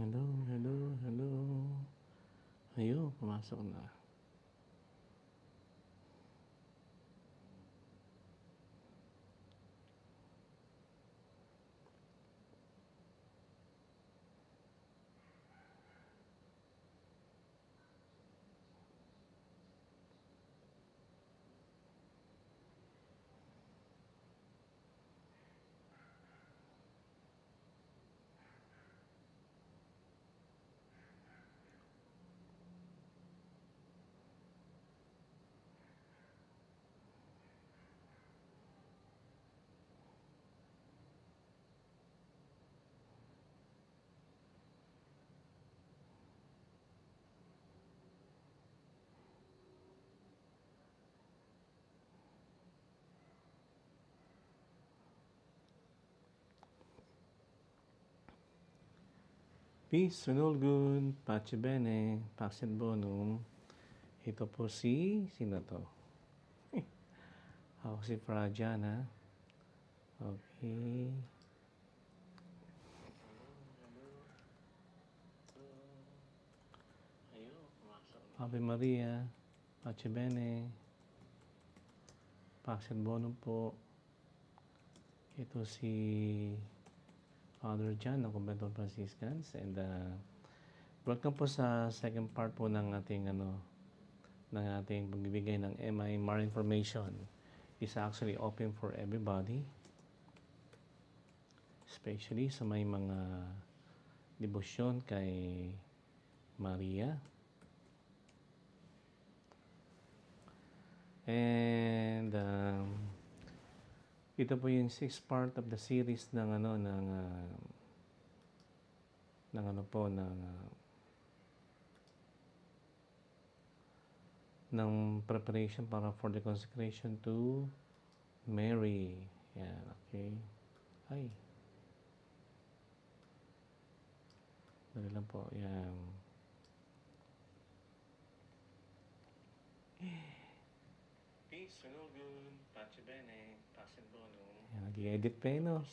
Hello, hello, hello. Ayun, pumasok na. Peace and all good. Pace bene. Pax et bonum. Ito po sino to? Ako si Prajan, ha? Okay. Ave Maria. Pace bene. Pax et bonum po. Ito si Father John ng Convento of Franciscans, and welcome po sa second part po ng ating pagbibigay ng MI Mar information. Is actually open for everybody, especially sa may mga debosyon kay Maria. And ito po yung sixth part of the series ng preparation para for the consecration to Mary. Yan, okay. Ay. Dali lang po, yan. Peace and all good. Pace bene. Pax et bonum. Yan, nag-i-edit pa yun, no?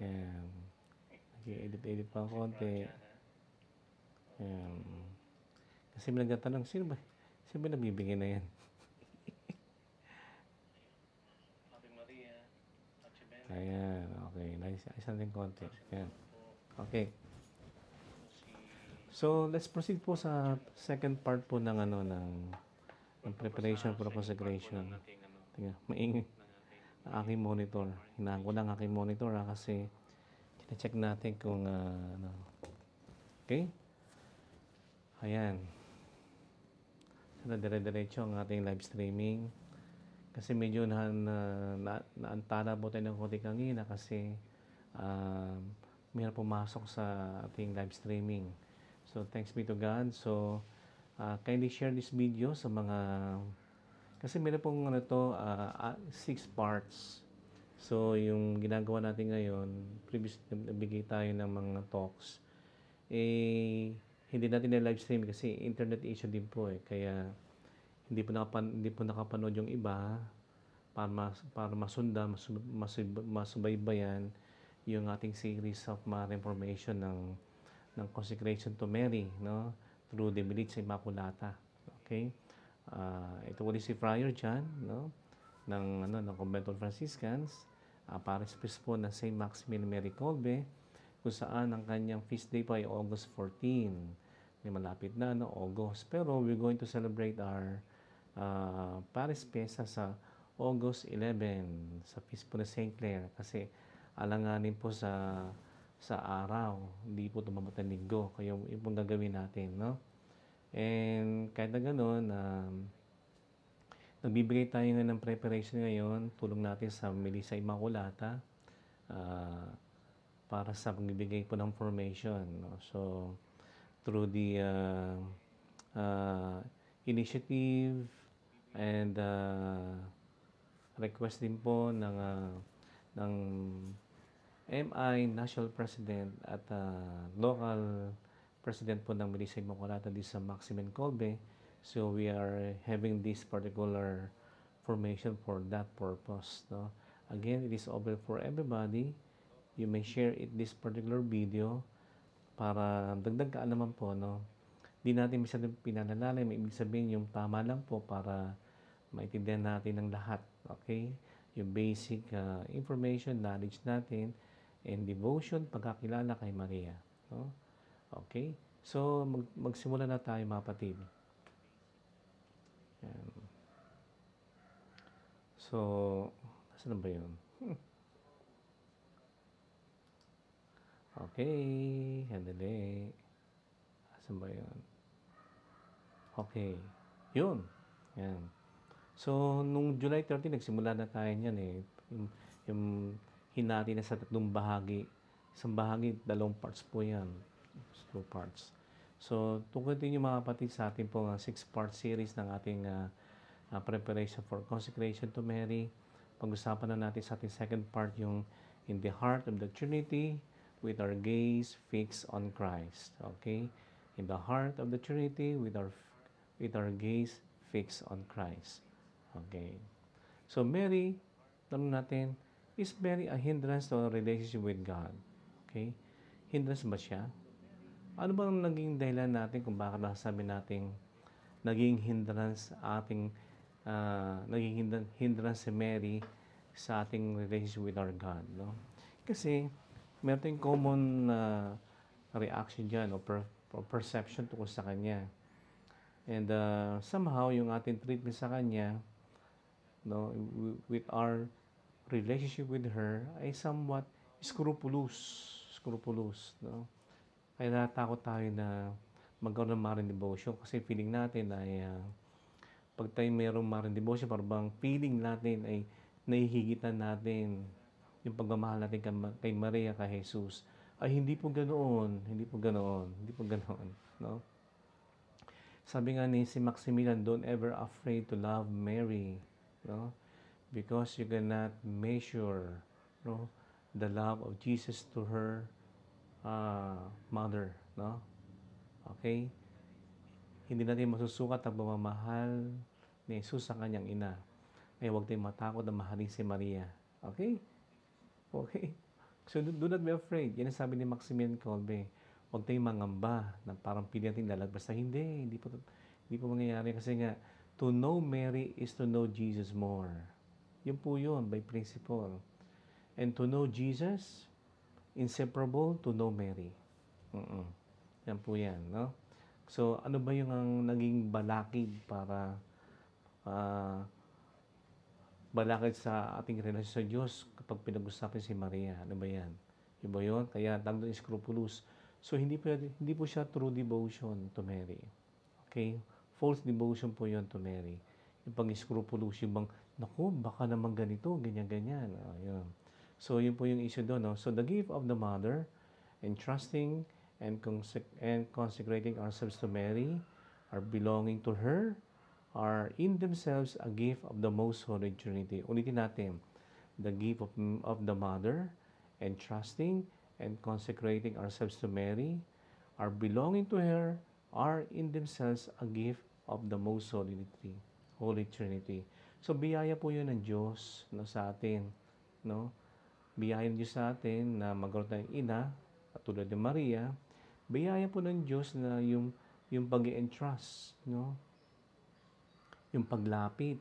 Yan. Nag-i-edit pa konti. Yan. Kasi may nagtatanong, sino ba nabibigay na yan? Ave Maria. Pace bene. Ayan, okay. Isang din konti. Yan. Okay. So, let's proceed po sa second part po ng preparation for consecration. Tingnan, maingay ang aking monitor. Hinahan ko lang aking monitor kasi check natin kung Okay? Ayan. Sana dire-diretso ang ating live streaming. Kasi medyo naantala po tayo ng konti kanina kasi mayroon pumasok sa ating live streaming. So, thanks be to God. So, kindly share this video sa mga... Kasi meron pong 6 parts. So, yung ginagawa natin ngayon, previous nabigay tayo ng mga talks, hindi natin na live stream kasi internet issue din po Kaya, hindi po nakapanood yung iba para masundan, masubaybayan yung ating series of mga information ng consecration to Mary, no? Through the Militsa Immaculata. Okay? Ito ulit si Friar John, no? ng Convento of Franciscans, Paris Priest po ng St. Maximin Mary Colbe, kung saan ang kanyang feast day po ay August 14. Malapit na, August. Pero we're going to celebrate our Paris Fiesta sa August 11, sa feast po ng St. Clare, kasi alanganin po sa araw, hindi po tumamatang linggo. Kaya yung pong gagawin natin, no? And kahit na gano'n, nagbibigay tayo ng preparation ngayon, tulong natin sa Militsa Immaculata para sa pagbibigay po ng formation, no? So, through the initiative and request din po ng MI, National President at local President po ng Militsa Immaculata di sa Maximin Colbe. So we are having this particular formation for that purpose. No? Again, it is open for everybody. You may share this particular video para dagdag kaalaman po, no? Di natin masyadong pinalalalim, ibig sabihin yung tama lang po para maintindihan natin ng lahat, okay? Yung basic information, knowledge natin, and devotion, pagkakilala kay Maria, no? Okay? So, magsimula na tayo mga kapatid. Yan. So, saan ba yun? Okay, handali. Saan ba yun? Okay, yun. Yan. So, nung July 30, nagsimula na tayo niyan eh. Yung hinati na sa tatlong bahagi. Isang bahagi, 2 parts po yan. 2 parts. So, to continue mga kapatid sa ating pong 6-part series ng ating preparation for consecration to Mary. Pag-usapan na natin sa ating second part yung in the heart of the Trinity with our gaze fixed on Christ. Okay? In the heart of the Trinity with our gaze fixed on Christ. Okay. So, Mary, tanong natin, is Mary a hindrance to our relationship with God? Okay? Hindrance ba siya? Ano bang naging dahilan natin kung bakit nasasabi natin naging hindrance hindrance si Mary sa ating relationship with our God, no? Kasi meron tayong common reaction dyan o perception tungkol sa Kanya. And somehow, yung ating treatment sa Kanya, no, with our relationship with her, ay somewhat scrupulous, no? Kaya natakot tayo na magkaroon ng marine devotion kasi feeling natin ay pag tayo mayroong marine devotion, parang feeling natin ay nahihigitan natin yung pagmamahal natin kay Maria, kay Jesus. Ay hindi po ganoon, no? Sabi nga ni si Maximilian, don't ever afraid to love Mary, no? Because you cannot measure, no, the love of Jesus to her mother, no? Okay? Hindi natin masusukat ang pagmamahal ni Jesus sa kanyang ina. Kaya huwag tayong matakot na mahalin si Maria. Okay? Okay? So, do not be afraid. Yan ang sabi ni Maximilian Kolbe. Huwag tayong mangamba na parang pili natin lalagpas na hindi po mangyayari kasi nga, to know Mary is to know Jesus more. Yun po yun, by principle. And to know Jesus, inseparable to know Mary. Yan po yan, no? So, ano ba yung ang naging balakid para balakid sa ating relasyon sa Diyos kapag pinag-usapan si Maria? Ano ba yan? Yun ba yun? Kaya tawag doon scrupulous. So, hindi po siya true devotion to Mary. Okay? False devotion po yun to Mary. Yung pag-scrupulous, yung bang, naku, baka naman ganito, ganyan-ganyan. Yun. So, yun po yung issue doon. No? So, the gift of the mother, entrusting and consecrating ourselves to Mary, are belonging to her, are in themselves a gift of the most holy Trinity. Ulitin natin. The gift of the mother, entrusting and consecrating ourselves to Mary, are belonging to her, are in themselves a gift of the most holy Trinity. So, biyaya po yun ng Diyos, no, sa atin. No? Biyaya ng Diyos sa atin na magkaroon tayong ina, katulad ni Maria. Biyaya po ng Diyos na yung pag-entrust, no? Yung paglapit,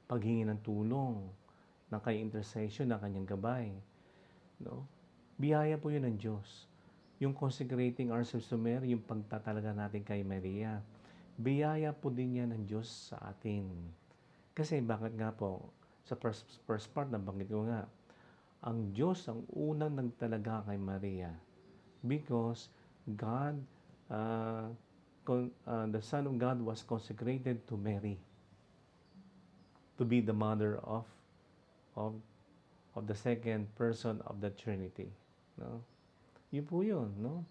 paghingi ng tulong, ng kanyang intercession, ng kanyang gabay. No? Biyaya po yun ng Diyos. Yung consecrating ourselves to Mary, yung pagtatalaga natin kay Maria. Biyaya po din yan ng Diyos sa atin. Kasi bakit nga po, sa first part, nabanggit ko nga, ang Diyos ang unang nagtalaga kay Maria. Because God, the Son of God was consecrated to Mary to be the mother of the second person of the Trinity. No? Yun po yun. No?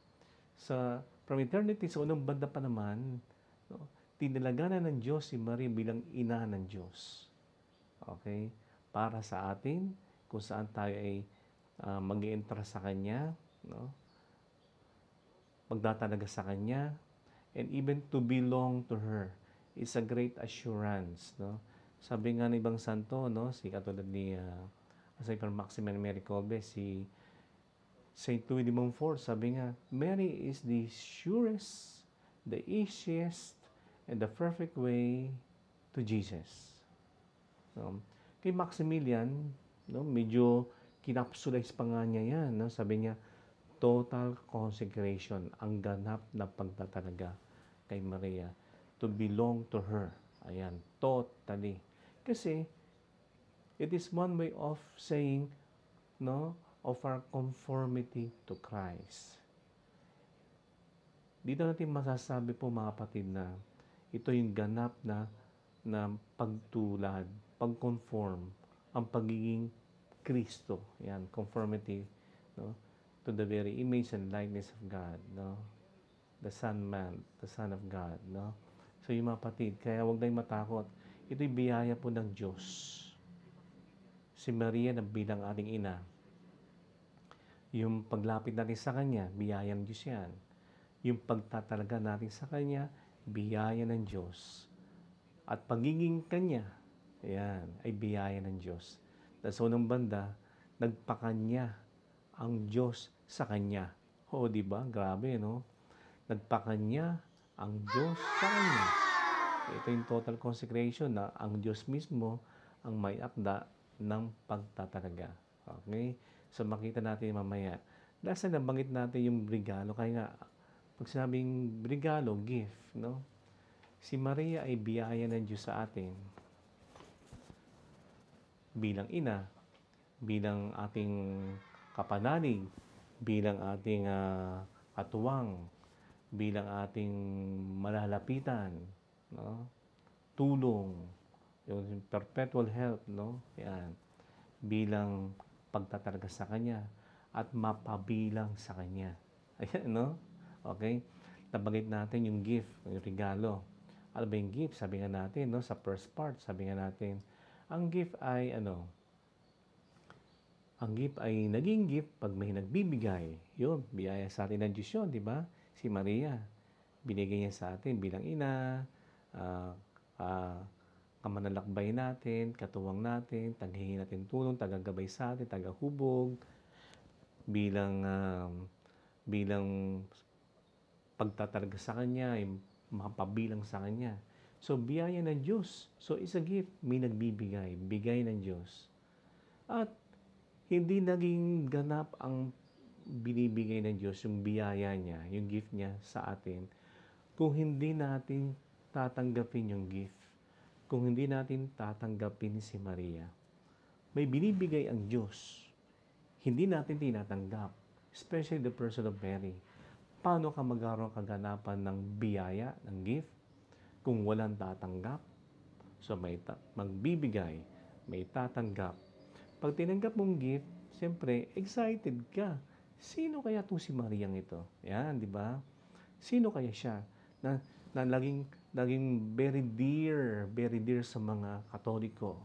From eternity, sa unang banda pa naman, no, tinalaga na ng Diyos si Maria bilang ina ng Diyos. Okay? Para sa atin, kung saan tayo ay mag-i-entrust sa Kanya, no? Magtatalaga sa Kanya, and even to belong to her is a great assurance. No? Sabi nga ng ibang santo, no, si katulad ni aside from Maximilian Mary Kolbe, si St. Louis de Montfort, sabi nga, Mary is the surest, the easiest, and the perfect way to Jesus. No? Kay Maximilian, no, medyo kinapsulize pa nga niya yan. No? Sabi niya, total consecration, ang ganap na pagtatalaga kay Maria, to belong to her. Ayan, totally. Kasi, it is one way of saying, no, of our conformity to Christ. Dito natin masasabi po mga kapatid na ito yung ganap na pagtulad, pag-conform, ang pagiging Kristo. Yan, conformity, no, to the very image and likeness of God, no? The Son of God, no? So yung mga kapatid, kaya huwag tayong matakot. Ito'y biyaya po ng Diyos. Si Maria na bilang ating ina, yung paglapit natin sa Kanya, biyaya ng Diyos yan. Yung pagtatalaga natin sa Kanya, biyaya ng Diyos. At pagiging Kanya, ayan, ay biyaya ng Diyos. Sa unang banda, nagpakanya ang Diyos sa Kanya. Oo, di ba? Grabe, no? Nagpakanya ang Diyos sa Kanya. Ito yung total consecration na ang Diyos mismo ang may akda ng pagtatalaga. Okay? So, makita natin mamaya. Dahil sa nabanggit natin yung regalo, kaya nga, pag sinabing regalo, gift, no? Si Maria ay biyaya ng Diyos sa atin bilang ina, bilang ating kapanalig, bilang ating katuwang, bilang ating malalapitan, no? Tulong, yung perpetual help, no? Yan. Bilang pagtatalaga sa Kanya at mapabilang sa Kanya. Ayan, no? Okay? Nabanggit natin yung gift, yung regalo. Ano ba yung gift? Sabi nga natin, no? Sa first part, sabi nga natin, ang gift ay ang gift ay naging gift pag may nagbibigay. Yun, biyaya sa atin ng Diyos yun, di ba? Si Maria, binigay niya sa atin bilang ina, kamanalakbay natin, katuwang natin, taghingi natin tulong, tagagabay sa atin, tagahubog, bilang pagtatalaga sa Kanya, ay mapabilang sa Kanya. So, biyaya ng Diyos. So, is a gift, may nagbibigay, bigay ng Diyos. At hindi naging ganap ang binibigay ng Diyos, yung biyaya niya, yung gift niya sa atin, kung hindi natin tatanggapin yung gift, kung hindi natin tatanggapin si Maria. May binibigay ang Diyos, hindi natin tinatanggap, especially the person of Mary. Paano ka magkaroon kaganapan ng biyaya, ng gift, kung walang tatanggap? So, may magbibigay, may tatanggap. Pag tinanggap mong gift, siyempre, excited ka. Sino kaya itong si Mariang ito? Yan, di ba? Sino kaya siya? Na naging very dear sa mga Katoliko.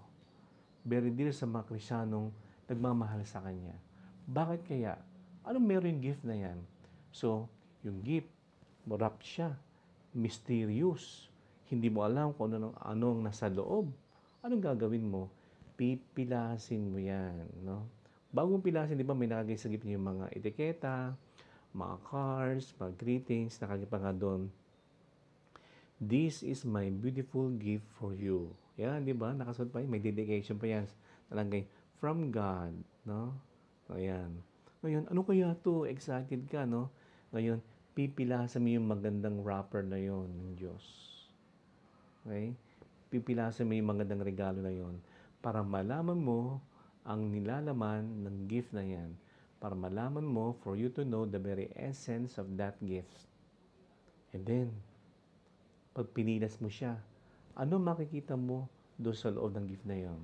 Very dear sa mga Kristiyanong nagmamahal sa Kanya. Bakit kaya? Anong meron yung gift na yan? So, yung gift, wrap siya. Mysterious. Hindi mo alam kung anong nasa loob. Anong gagawin mo? Pipilasin mo yan, no? Bago pilasin, di ba, may nakagay sa gift niyo yung mga etiketa, mga cards, mga greetings, nakagay pa nga doon. This is my beautiful gift for you. Yan, di ba? Nakasuot pa yan. May dedication pa yan. Nalagay, from God, no? Ayan. Ngayon, ano kaya to? Excited ka, no? Ngayon, pipilasan mo yung magandang wrapper na yon ng Diyos. Okay? Pipilasan mo yung magandang regalo na yon para malaman mo ang nilalaman ng gift na yan. Para malaman mo, for you to know the very essence of that gift. And then, pag pinilas mo siya, ano makikita mo doon sa loob ng gift na yon?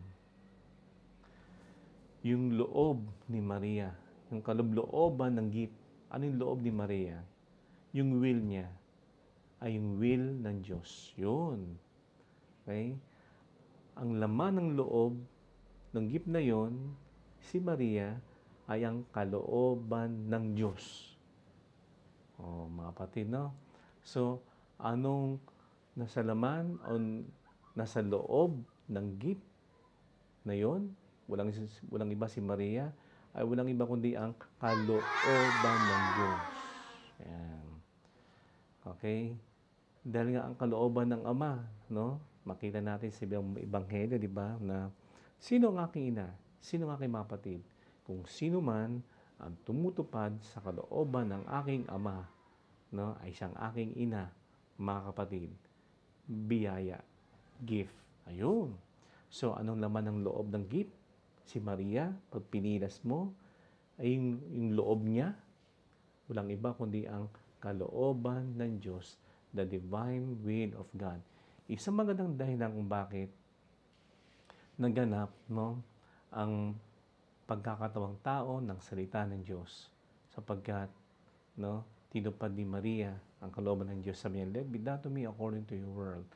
Yung loob ni Maria, yung kalooban ng gift. Ano yung loob ni Maria? Yung will niya ay yung will ng Diyos. Yun. Okay? Ang laman ng loob ng gift na yon, si Maria ay ang kalooban ng Diyos. Oh, mga kapatid, no? So, anong nasa laman o nasa loob ng gift na yon? Walang iba si Maria ay walang iba kundi ang kalooban ng Diyos. Ayan. Okay? Dahil nga ang kalooban ng Ama, no? Makita natin sa Ebanghelyo, di ba, na sino ang aking ina? Sino ang aking mga kapatid? Kung sino man ang tumutupad sa kalooban ng aking Ama, no, ay siyang aking ina, mga kapatid. Biyaya, gift. Ayun. So, anong laman ng loob ng gift? Si Maria, pag pinilas mo, ay yung loob niya, walang iba kundi ang kalooban ng Diyos, the divine will of God. Isang magandang dahilan kung bakit naganap, no, ang pagkakatawang tao ng salita ng Diyos, sapagkat, no, tinupad ni Maria ang kalooban ng Diyos. Sabi niya, "Let be done to me according to your word."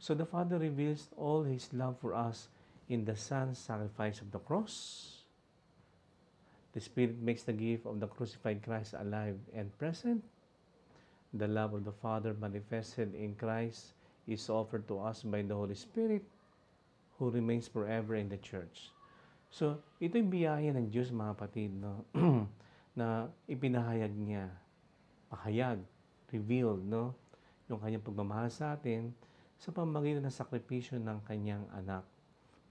So the Father reveals all His love for us in the Son's sacrifice of the cross. The Spirit makes the gift of the crucified Christ alive and present. The love of the Father manifested in Christ is offered to us by the Holy Spirit, who remains forever in the church. So, ito yung biyaya ng Diyos, mga kapatid, no? na ipinahayag niya, pahayag, revealed, no? Yung kanyang pagmamahal sa atin sa pamamagitan ng sakripisyo ng kanyang anak.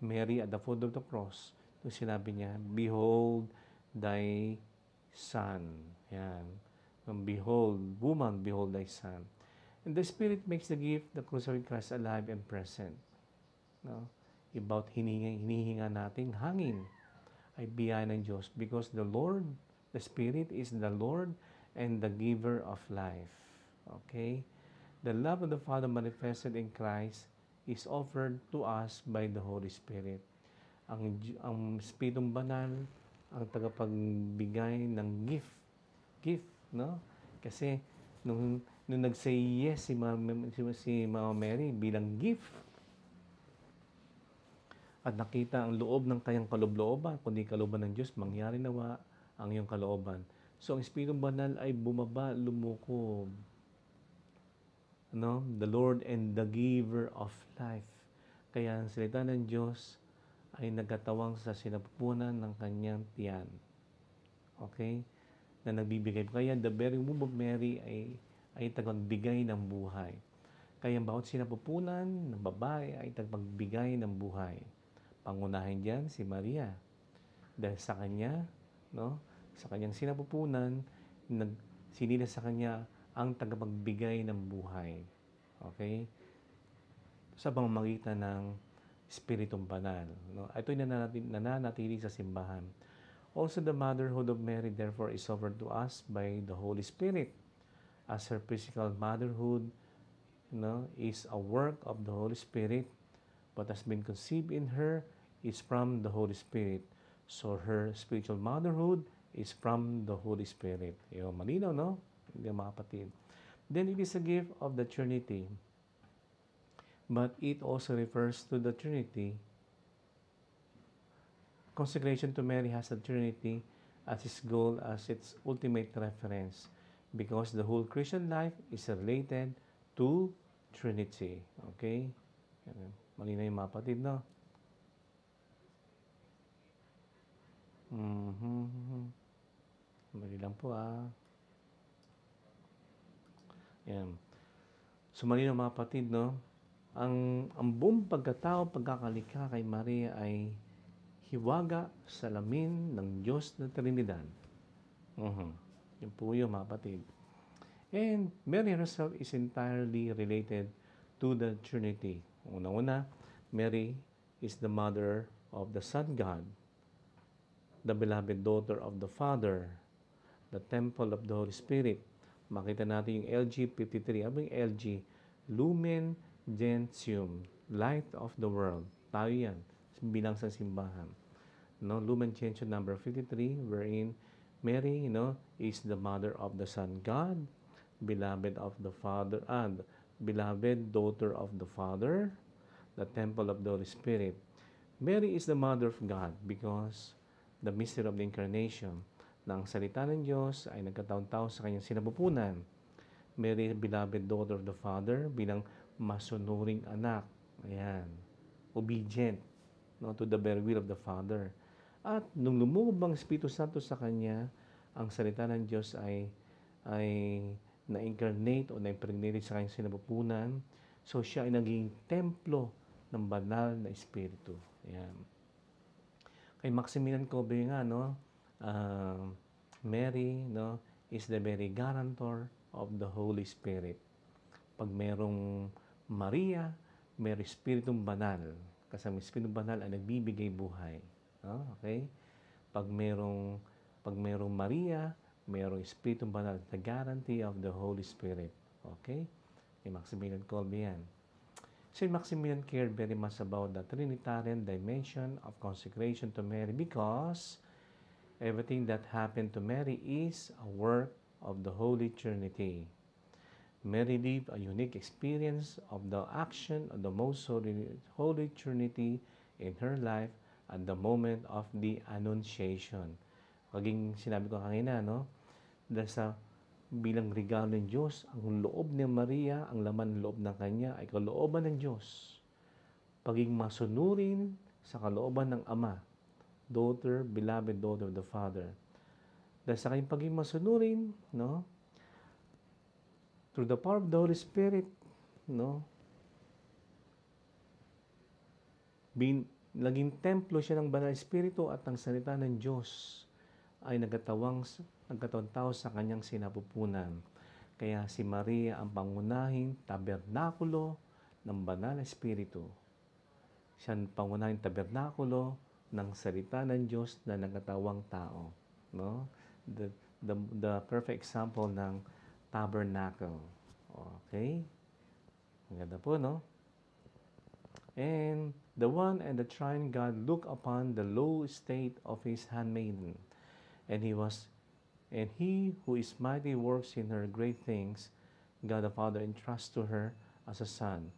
Mary at the foot of the cross, nung sinabi niya, "Behold thy son." Yan. "Behold, woman, behold thy son." And the Spirit makes the gift, the crucified Christ, alive and present. No? About hinihinga nating hangin ay biyaya ng Diyos, because the Lord, the Spirit is the Lord and the giver of life. Okay? The love of the Father manifested in Christ is offered to us by the Holy Spirit. Ang Espiritong Banal ang tagapagbigay ng gift, no? Kasi nung nag-say yes si Mama Mary bilang gift, at nakita ang loob ng kanyang kalooban, kundi kalooban ng Diyos, mangyari nawa ang iyong kalooban. So, ang Espiritong Banal ay bumaba, lumukob. No? The Lord and the giver of life. Kaya ang salita ng Diyos ay nagkatawang sa sinapupunan ng kanyang tiyan. Okay? Na nagbibigay. Kaya the very womb of Mary ay tagagbigay ng buhay. Kaya ang bawat sinapupunan ng babae ay tagagbigay ng buhay. Pangunahin diyan si Maria. Dahil sa kanya, no, sa kanyang sinapupunan, sinila sa kanya ang tagapagbigay ng buhay. Okay? Sa pamamagitan ng Espiritong Banal. No? Ito'y nananatili sa simbahan. Also, the motherhood of Mary, therefore, is offered to us by the Holy Spirit. As her physical motherhood, no, is a work of the Holy Spirit, what has been conceived in her is from the Holy Spirit. So, her spiritual motherhood is from the Holy Spirit. Yung malinaw, no? Hindi mga kapatid. Then, it is a gift of the Trinity. But it also refers to the Trinity. Consecration to Mary has the Trinity as its goal, as its ultimate reference, because the whole Christian life is related to Trinity. Okay? Malinaw yung mga kapatid, no? Mali lang po, Yan. So, malinaw mga kapatid, no? Ang buong pagkatao, pagkakalikha kay Maria ay hiwaga, salamin ng Diyos na Trinidad. Yun po yun, mga kapatid. And Mary herself is entirely related to the Trinity. Una-una, Mary is the mother of the Son God, the beloved daughter of the Father, the temple of the Holy Spirit. Makita natin yung LG 53. Ano yung LG? Lumen Gentium, light of the world. Tayo yan, bilang sa simbahan. No? Lumen Gentium number 53, wherein Mary, is the mother of the Son God, beloved of the Father, and beloved daughter of the Father, the temple of the Holy Spirit. Mary is the mother of God because the mystery of the incarnation, na ang salita ng Diyos ay nagkataon-tao sa kanyang sinapupunan. Mary, beloved daughter of the Father, bilang masunuring anak. Ayan. Obedient, to the very will of the Father. At nung lumugob ang Espiritu Santo sa kanya, ang salita ng Diyos ay na-incarnate o na-impregnated sa kanyang sinapupunan. So siya ay naging templo ng banal na Espiritu. Ayan. Kay Maximilian Kolbe nga, no, Mary, no, is the very guarantor of the Holy Spirit. Pag merong Maria, may Espiritong Banal. Kasi ang Espiritong Banal ay nagbibigay buhay. No? Okay? Pag merong Maria, merong Espiritong Banal, the guarantee of the Holy Spirit. Okay? Kay Maximilian Kolbe yan. St. Maximilian cared very much about the Trinitarian dimension of consecration to Mary because everything that happened to Mary is a work of the Holy Trinity. Mary lived a unique experience of the action of the most Holy Trinity in her life at the moment of the Annunciation. Kaging sinabi ko kanina, no? Dahil sa bilang regalo ng Diyos, ang loob ni Maria, ang laman ng loob ng Kanya ay kalooban ng Diyos. Paging masunurin sa kalooban ng Ama, daughter, beloved daughter of the Father. Dahil sa kanyang paging masunurin, no? Through the power of the Holy Spirit, no? Naging templo siya ng Banal Espiritu at ang salita ng Diyos ay nagkatawang tao sa kanyang sinapupunan. Kaya si Maria ang pangunahing tabernakulo ng Banal Espiritu. Siya ang pangunahing tabernakulo ng salita ng Diyos na nagkatawang tao. No? The perfect example ng tabernacle. Okay? Ang ganda po, no? And the one and the triune God looked upon the low estate of his handmaiden, and he who is mighty works in her great things, God the Father entrusts to her as a son,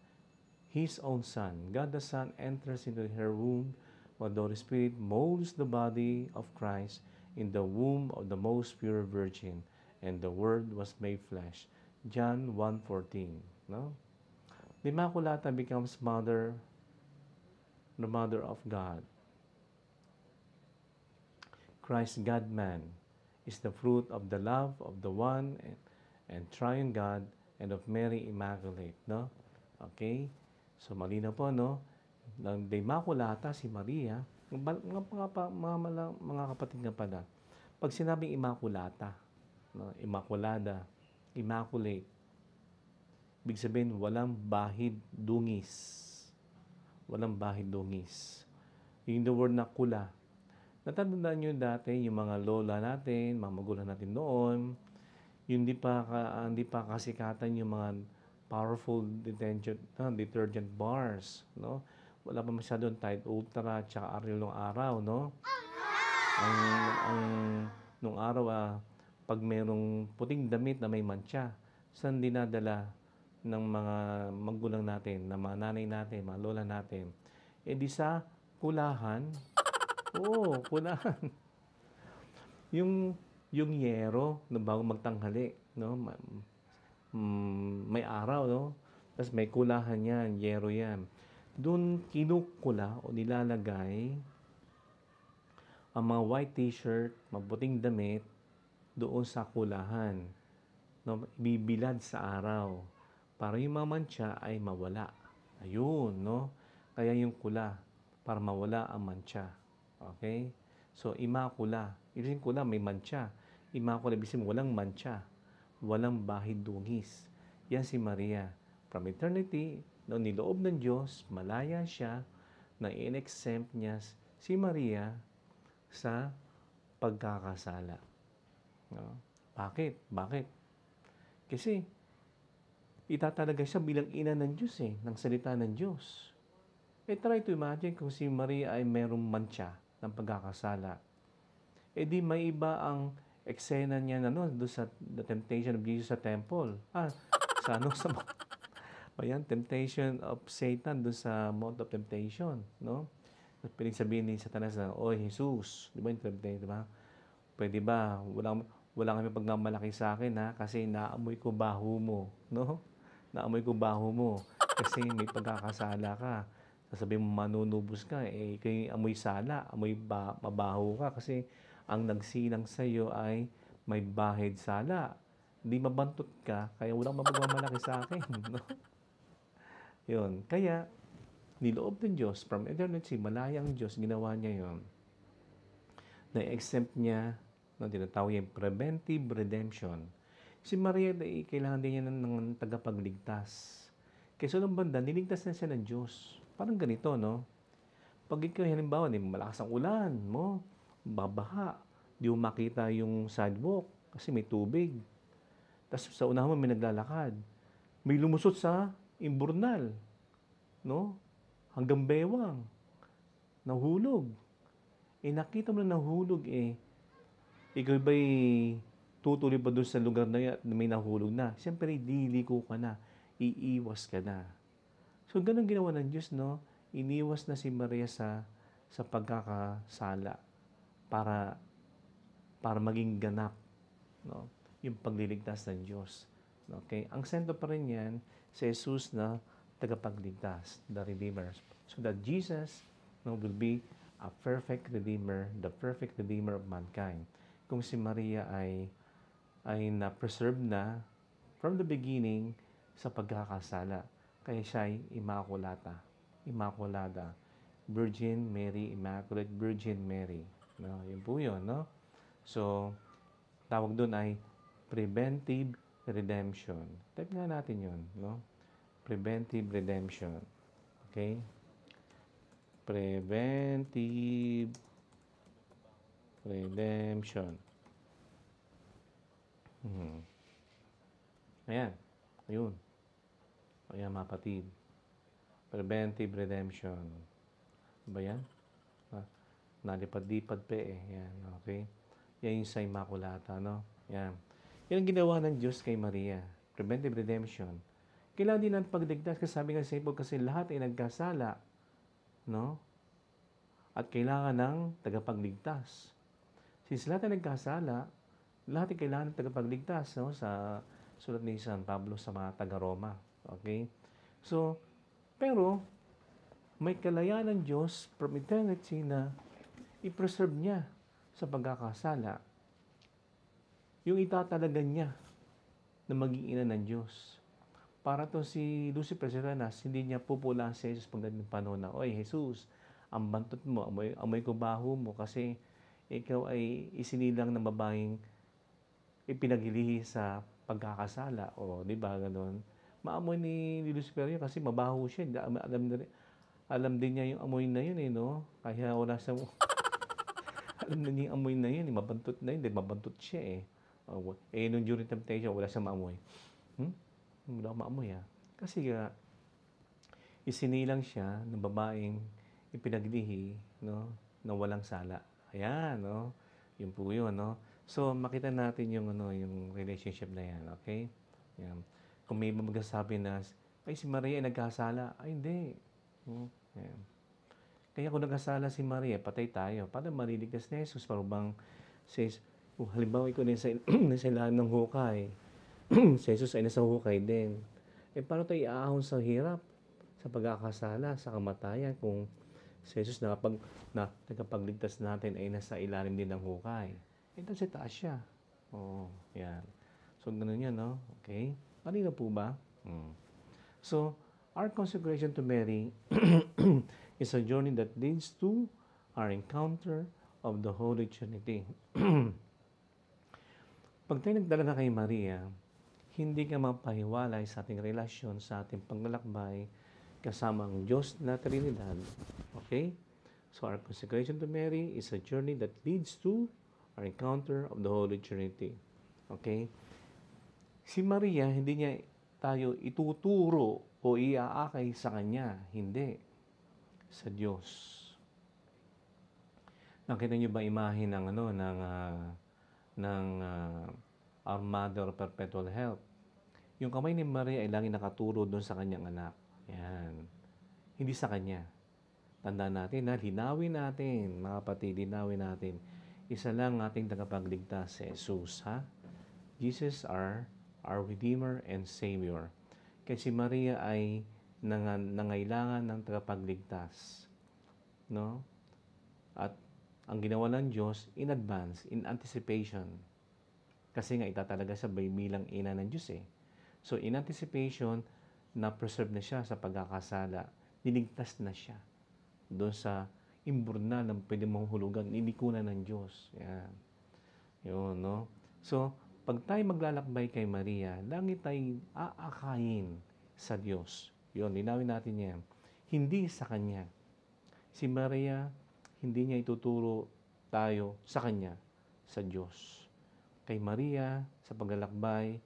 his own son. God the Son enters into her womb, while the Holy Spirit molds the body of Christ in the womb of the most pure Virgin, and the Word was made flesh. John 1:14. No? The Immaculata becomes the mother of God. Christ, God-man, is the fruit of the love of the one and triune God and of Mary Immaculate. No? Okay? So, malinaw po, no? Ng The Immaculata, si Maria, mga kapatid nga pala, pag sinabing Immaculata, no? Immaculada, Immaculate, ibig sabihin, walang bahid dungis. Walang bahid dungis. Yung the word na kula. Natandaan nyo dati, yung mga lola natin, mga magulang natin noon, yung hindi pa kasikatan yung mga powerful detergent bars, no? Wala pa masyadong Tide Ultra, tsaka Ariel nung araw, no? Nung araw, pag merong puting damit na may mantsa, saan dinadala ng mga magulang natin, na mga nanay natin, mga lola natin? Eh di sa kulahan. Oo, kulahan. yung yero na bago magtanghali, no? May araw, no? Tapos may kulahan yan, yero yan. Doon kinukula o nilalagay ang mga white t-shirt, mabuting damit, doon sa kulahan. No? Ibibilad sa araw para yung mga mantsa ay mawala. Ayun, no? Kaya yung kula, para mawala ang mantsa. Okay? So, Immaculata. Ibig kula, may mantsa. Immaculata, ibig sabihin, walang mantsa. Walang bahid dungis. Yan si Maria. From eternity, noong niloob ng Diyos, malaya siya na in-exempt niya si Maria sa pagkakasala. No? Bakit? Kasi, itatalagay siya bilang ina ng Diyos ng salita ng Diyos. Try to imagine kung si Maria ay merong mantsa ng pagkakasala. Di may iba ang eksena niya doon sa the temptation of Jesus sa temple. Temptation of Satan doon sa Mount of Temptation, no? Pwedeng sabihin ni Satanas na, "Oy, Jesus," di ba yung temptation, di ba? Pwede ba, wala kami pagmamalaki sa akin, ha? Kasi naamoy ko baho mo, no? Naamoy ko baho mo kasi may pagkakasala ka. Sasabihin mo manunubos ka, ika'y amoy sala, mabaho ka kasi ang nagsilang sa iyo ay may bahid sala. Hindi mabantot ka, kaya walang mapagmamalaki sa akin. No? Yun. Kaya, niloob ng Diyos, from eternity, malayang Diyos, ginawa niya yon. Na-exempt niya, no, tinatawag yung preventive redemption. Si Maria, kailangan din niya ng tagapagligtas. Kaya sa unang banda, niligtas na siya ng Diyos. Parang ganito, no? Pag ikaw, halimbawa, malakas ang ulan mo, babaha, di mo makita yung sidewalk kasi may tubig. Tapos sa unahan mo, may naglalakad. May lumusot sa imburnal, no? Hanggang bewang. Nahulog. Nakita mo na nahulog ikaw ba'y tutuloy pa doon sa lugar na yan, may nahulog na? Siyempre, diliko ka na. Iiwas ka na. So, ganun ginawa ng Diyos, no? Iniwas na si Maria sa pagkakasala para maging ganap, no? Yung pagliligtas ng Diyos. Okay? Ang sentro pa rin yan, si Jesus na tagapagligtas, the Redeemer. So that Jesus, no, will be a perfect Redeemer, the perfect Redeemer of mankind. Kung si Maria ay na-preserve na from the beginning sa pagkakasala. Kaya siya ay Immaculata. Immaculada. Virgin Mary, Immaculate Virgin Mary. No, yun po yun, no? So, tawag doon ay preventive redemption. Type nga natin yun, no? Preventive redemption. Okay? Preventive redemption. Ayan. Ayun. Ayan, mga kapatid. Preventive redemption. Ba yan? Nalipad-lipad pa Yan, okay? Yan yung sa Immaculata, no? Yan. Yan ang ginawa ng Diyos kay Maria. Preventive redemption. Kailangan din ng pagligtas kasi sabi nga sa Bible kasi lahat ay nagkasala, no? At kailangan ng tagapagligtas. Since lahat ay nagkasala, lahat ay kailangan ng tagapagligtas, no? Sa sulat ni San Pablo sa mga taga-Roma. Okay? So, pero, may kalayaan ng Diyos from eternity na i-preserve niya sa pagkakasala. Yung itatalagan niya na maging ina ng Diyos. Para to si Lucifer Seranas, hindi niya pupulaan si Jesus pagdating ng panahon na, oy, Jesus, ang bantot mo, amoy ko baho mo kasi ikaw ay isinilang ng babaeng ipinaghilihi sa pagkakasala. O, di ba, gano'n? Maamoy ni Lucifer yun kasi mabaho siya. Alam din niya yung amoy na yun, no? Kaya wala sa alam na niya yung amoy na yun, mabantot na yun. Mabantot siya, nung during temptation, wala siyang maamoy. Wala akong maamoy, Kasi isinilang siya ng babaeng ipinaglihi, no? Na walang sala. Ayan, no? Yun po yun, no? So, makita natin yung relationship na yan, okay? Yan. Kung may magsasabi na, ay, si Maria ay nagkasala. Ay, hindi. Yan. Kaya kung nagkasala si Maria, patay tayo. Paano mariligtas na Jesus? Parang bang, halimbawa, ikaw nasa ilalim ng hukay. Si Jesus ay nasa hukay din. Paano tayo iaahon sa hirap? Sa pagkakasala, sa kamatayan, kung si Jesus nagkapagligtas natin ay nasa ilalim din ng hukay. Sa taas siya. Yan. So, ganun yan, no? Okay? Malino po ba? So, our consecration to Mary is a journey that leads to our encounter of the Holy Trinity. Pag tayo nagdalaga kay Maria, hindi ka mapahiwalay sa ating relasyon, sa ating paglalakbay, kasama ang Diyos na Trinidad. Okay? So, our consecration to Mary is a journey that leads to our encounter of the Holy Trinity. Okay? Si Maria, hindi niya tayo ituturo o iaakay sa Kanya. Hindi. Sa Diyos. Nakita niyo ba imahe ng Our Mother of Perpetual Help? Yung kamay ni Maria ay laging nakaturo doon sa kanyang anak. Yan. Hindi sa kanya. Tandaan natin na linawin natin, mga kapatid, linawin natin. Isa lang ating tagapagligtas, si Jesus, Jesus our Redeemer and Savior. Kasi si Maria ay nangailangan ng tagapagligtas, no? At ang ginawa ng Diyos in advance, in anticipation. Kasi nga itatalaga sa bilang ina ng Diyos eh. So in anticipation, na-preserve na siya sa pagkakasala. Niligtas na siya doon sa imburnal ng pwede mong hulugan, inikunan ng Diyos. Yan. Yun, no? So, pag tayo maglalakbay kay Maria, lagi tayong aakayin sa Diyos. Yun, linawin natin yan. Hindi sa Kanya. Si Maria, hindi niya ituturo tayo sa Kanya, sa Diyos. Kay Maria, sa paglalakbay,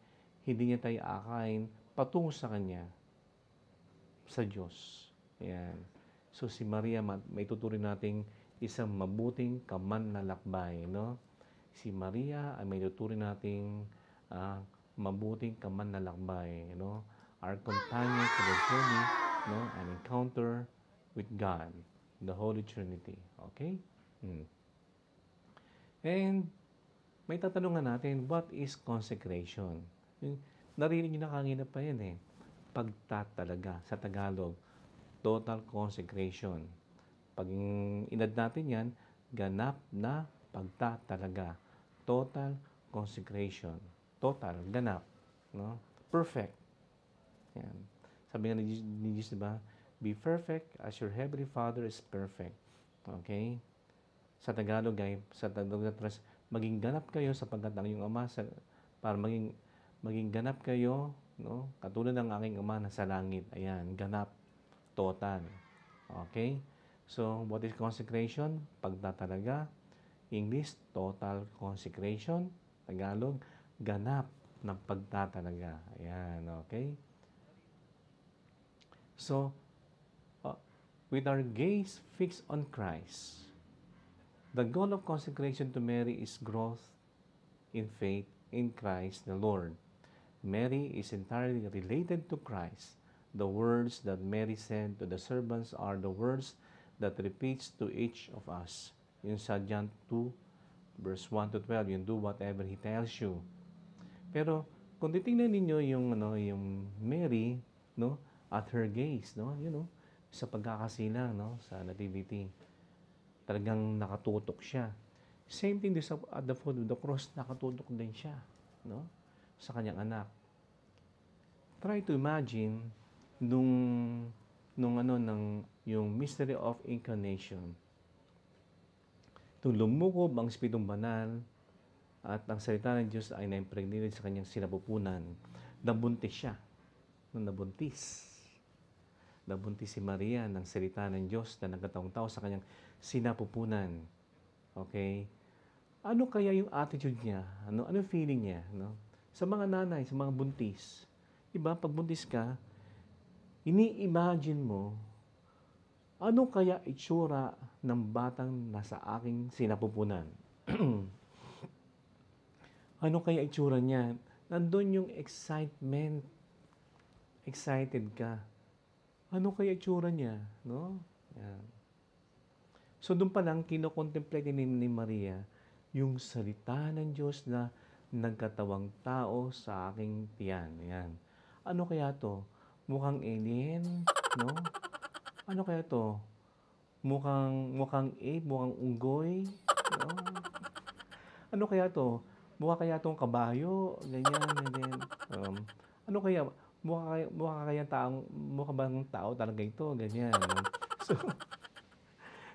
hindi niya tayo aakayin patungo sa Kanya, sa Diyos. Ayan. So, si Maria, may tuturin nating isang mabuting kamanlalakbay, no? Si Maria ay may tuturin nating mabuting kamanlalakbay, no? Our companion to the journey, no? An encounter with God, the Holy Trinity. Okay? And may tatanungan natin, what is consecration? Narinig nyo na kanina pa yan eh. Pagtatalaga sa Tagalog, total consecration. Pag inad natin yan, ganap na pagtatalaga. Total consecration. Total, ganap. No? Perfect. Yan. Sabi nga ni Jesus, diba? Be perfect as your heavenly Father is perfect. Okay? Sa Tagalog, maging ganap kayo sapagkat ang iyong Ama, para maging ganap kayo, no? Katulad ng aking Ama na sa langit. Ayan, ganap. Total. Okay? So, what is consecration? Pagtatalaga. English, total consecration. Tagalog, ganap ng pagtatalaga. Ayan, okay? So, with our gaze fixed on Christ, the goal of consecration to Mary is growth in faith in Christ the Lord. Mary is entirely related to Christ. The words that Mary said to the servants are the words that repeats to each of us. Yung sa John 2, verse 1 to 12, yung do whatever He tells you. Pero, kung titingnan ninyo yung Mary, no, at her gaze, no, sa pagkakasilang, no, sa nativity, talagang nakatutok siya. Same thing at the foot of the cross, nakatutok din siya, no, sa kanyang anak. Try to imagine yung mystery of incarnation. Lumukob ang Espiritong Banal at ang salita ng Diyos ay na-impregnated sa kanyang sinapupunan. Nabuntis siya. Nabuntis si Maria ng salita ng Diyos na nagkataong-tao sa kanyang sinapupunan. Okay? Ano kaya yung attitude niya? Ano feeling niya? No? Sa mga nanay, sa mga buntis. Diba? Pag buntis ka, ini-imagine mo, ano kaya itsura ng batang nasa aking sinapupunan? Ano kaya itsura niya? Nandun yung excitement. Excited ka. Ano kaya itsura niya? No? Yan. So, doon pa lang, kinocontemplate ni Maria yung salita ng Diyos na nagkatawang tao sa aking tiyan. Yan. Ano kaya to? Mukhang alien? No? Ano kaya to? Mukhang ape, mukhang unggoy. No? Ano kaya to? Mukha kaya tong kabayo, ganyan, ganyan. Ano kaya? Mukha bang tao talaga ito, ganyan. No? So,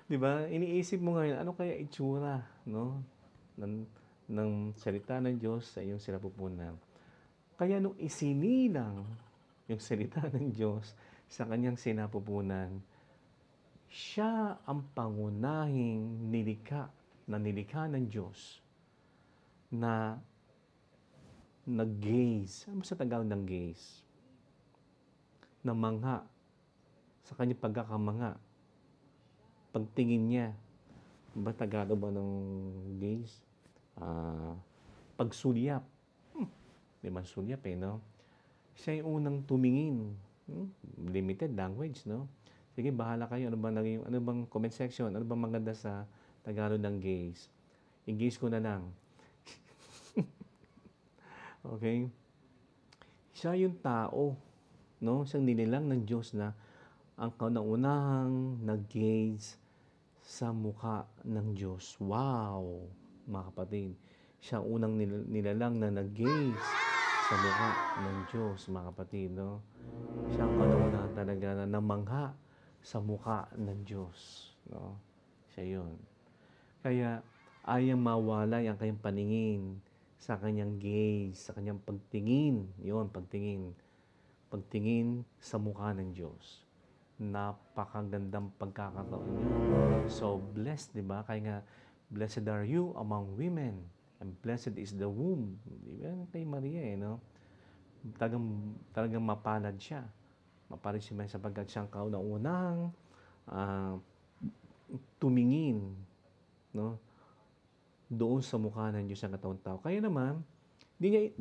di ba? Iniisip mo ngayon, ano kaya itsura, no? ng salita ng Diyos sa iyong sinapupunan. Kaya nung isinilang yung salita ng Diyos sa kanyang sinapupunan, siya ang pangunahing nilikha ng Diyos na nag-gaze. Ano sa Tagalog ng gaze? Na mangha sa kanyang pagkakamangha. Pagtingin niya. Ba Tagalog ba ng gaze? Pagsulyap. Di man sulyap no? Siya yung unang tumingin. Limited language, no? Sige, bahala kayo. Ano bang comment section? Ano bang maganda sa Tagalog ng gaze? I-gaze ko na lang. Okay? Siya yung tao no? Siyang nilalang ng Diyos na ang kauna-unahang nag-gaze sa mukha ng Diyos. Wow! Mga kapatid, siya ang unang nilalang na nag-gaze sa mukha ng Diyos, mga kapatid, no? Siya ang kauna-unahan talaga na namangha sa mukha ng Diyos, no? Siya yun. Kaya ayang mawalay ang kanyang paningin sa kanyang gaze, sa kanyang pagtingin. Yun, pagtingin. Pagtingin sa mukha ng Diyos. Napakagandang pagkakataon niyo. So blessed, di ba? Kaya nga, blessed are you among women, and blessed is the womb. Di ba? Kay Maria, no? Talagang mapalad siya. Mapalad siya sapagkat siyang kauna-unahang uh, tumingin, no, doon sa mukha ng Diyos ang katawang tao. Kaya naman, hindi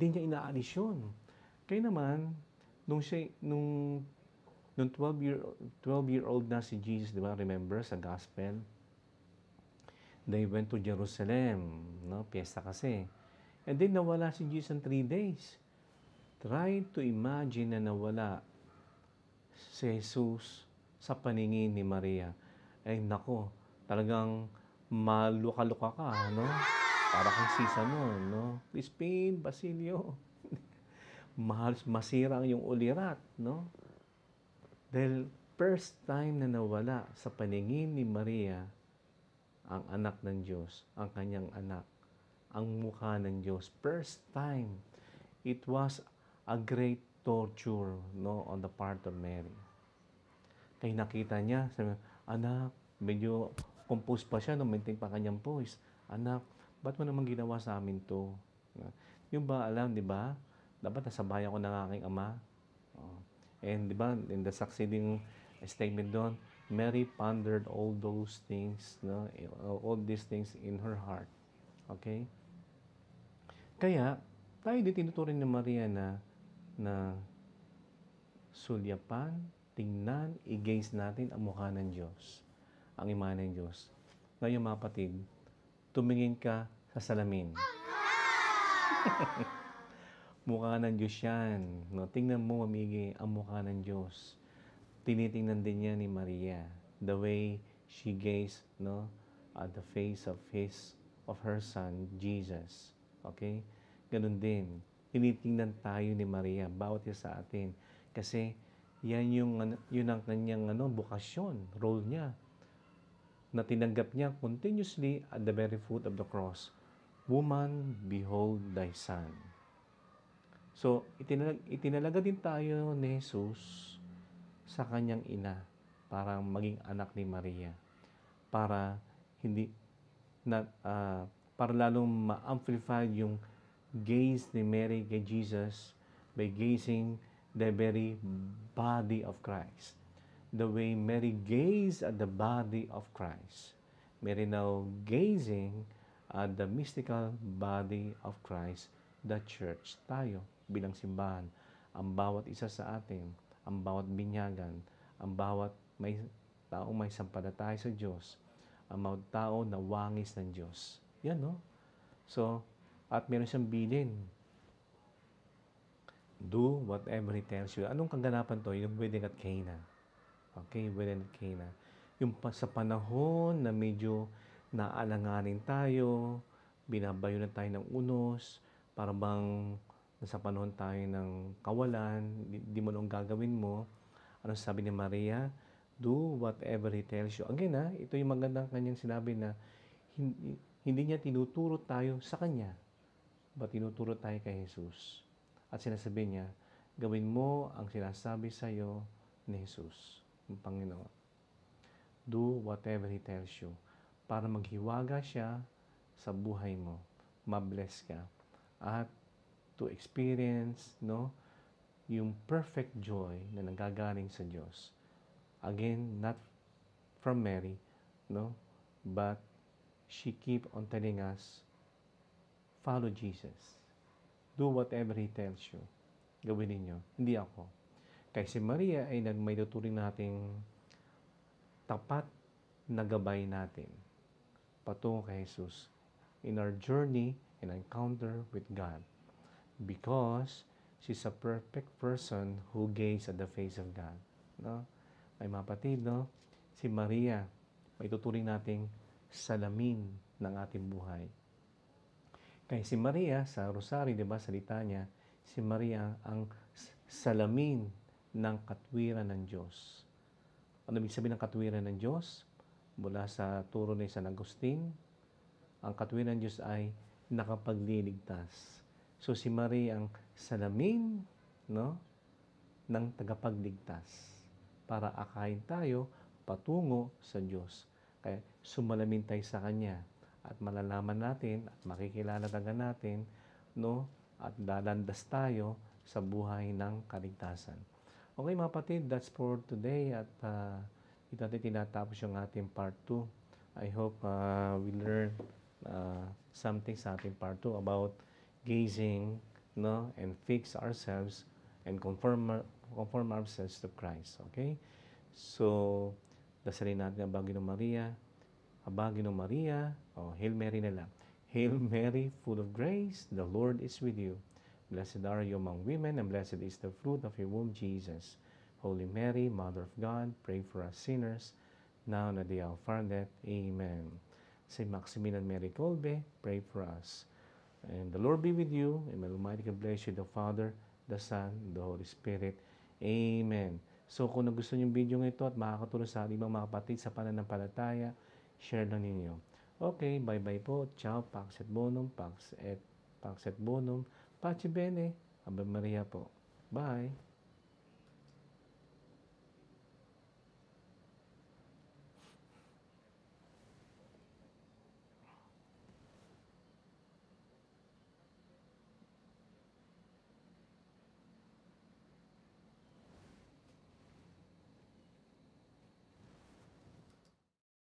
niya inaalis yun. Kaya naman, nung 12-year-old na si Jesus, di ba? Remember sa gospel, they went to Jerusalem, no? Piyesta kasi. And then nawala si Jesus in 3 days. Try to imagine na nawala si Jesus sa paningin ni Maria. Ay nako, talagang maluka-luka ka, no? Para kang sisa noon, no? Crispin, Basilio. Masira ang iyong ulirat, no? Dahil first time na nawala sa paningin ni Maria ang anak ng Diyos, ang kanyang anak, ang mukha ng Diyos. First time. It was a great torture, no, on the part of Mary. Kaya nakita niya, sabi, anak, medyo compose pa siya, no, maintain pa kanyang voice. Anak, ba't mo naman ginawa sa amin to? Yung ba, alam, di ba? Dapat nasabayan ko ng aking ama. And di ba, in the succeeding statement doon, Mary pondered all those things, no? All these things in her heart. Okay? Kaya, tayo din tinuturing ng Maria na sulyapan, tingnan, i-gaze natin ang mukha ng Diyos, ang imahe ng Diyos. Ngayon, mga kapatid, tumingin ka sa salamin. Mukha ng Diyos yan. No? Tingnan mo, mamigi, ang mukha ng Diyos. Tinitingnan din niya ni Maria. The way she gazed, no, at the face of her son, Jesus. Okay? Ganun din. Tinitingnan tayo ni Maria, bawat isa sa atin. Kasi, yun ang kanyang bukasyon, role niya, na tinanggap niya continuously at the very foot of the cross. Woman, behold thy son. So, itinalaga din tayo ni Jesus sa kanyang ina para maging anak ni Maria. Para para lalong ma-amplify yung gaze ni Mary kay Jesus by gazing the very body of Christ. The way Mary gazed at the body of Christ. Mary now gazing at the mystical body of Christ, the church, tayo bilang simbahan, ang bawat isa sa atin, ang bawat binyagan, ang bawat may taong may sampalataya sa Diyos, ang bawat tao na wangis ng Diyos. Yan, no? So, at meron siyang bilin. Do whatever He tells you. Anong kaganapan to? Yung wedding at Cana. Okay, wedding at Cana. Yung sa panahon na medyo naalanganin tayo, binabayo na tayo ng unos, para bang nasa panahon tayo ng kawalan, di mo nung gagawin mo. Ano sabi ni Maria? Do whatever He tells you. Again, ito yung magandang kanyang sinabi na hindi niya tinuturo tayo sa Kanya, but tinuturo tayo kay Jesus. At sinasabi niya, gawin mo ang sinasabi sa iyo ni Jesus, ng Panginoon. Do whatever He tells you. Para maghiwaga siya sa buhay mo. Ma-bless ka. At to experience, no, yung perfect joy na nanggagaling sa Diyos. Again, not from Mary, no, but she keep on telling us, follow Jesus. Do whatever He tells you. Gawin ninyo. Hindi ako. Kasi si Maria ay may tuturing nating tapat na gabay natin patungo kay Jesus in our journey and encounter with God. Because She's a perfect person who gazed at the face of God. No? Ay mga kapatid, no? Si Maria, may tuturing nating salamin ng ating buhay. Kaya si Maria, sa Rosary, di ba, salita niya, si Maria ang salamin ng katwiran ng Diyos. Ano ibig sabihin ng katwiran ng Diyos? Mula sa turo ni San Agustin, ang katwiran ng Diyos ay nakapagliligtas. So si Maria ang salamin, no, ng tagapagligtas para akayin tayo patungo sa Diyos. Kaya sumalamin tayo sa Kanya at malalaman natin at makikilala talaga natin, no, at dalandas tayo sa buhay ng kaligtasan. Okay mga kapatid, that's for today at dito natin tinatapos yung ating part 2. I hope we learn something sa ating part 2 about gazing, no, and fix ourselves and conform ourselves to Christ. Okay? So, dasalin natin ang Ginong Maria. Aba, Ginong Maria, Hail Mary na lang. Hail Mary, full of grace, the Lord is with you. Blessed are you among women, and blessed is the fruit of your womb, Jesus. Holy Mary, Mother of God, pray for us sinners, now and at the hour of our death. Amen. Saint Maximilian Mary Kolbe, pray for us. And the Lord be with you, and may Almighty God bless you, the Father, the Son, the Holy Spirit. Amen. So kung nagustuhan yung video ito at makakatulong sa ibang mga kapatid sa pananampalataya, share lang ninyo. Okay, bye-bye po. Ciao, Pax et Bonum, Pax et Bonum, Pace Bene, Ave Maria po. Bye!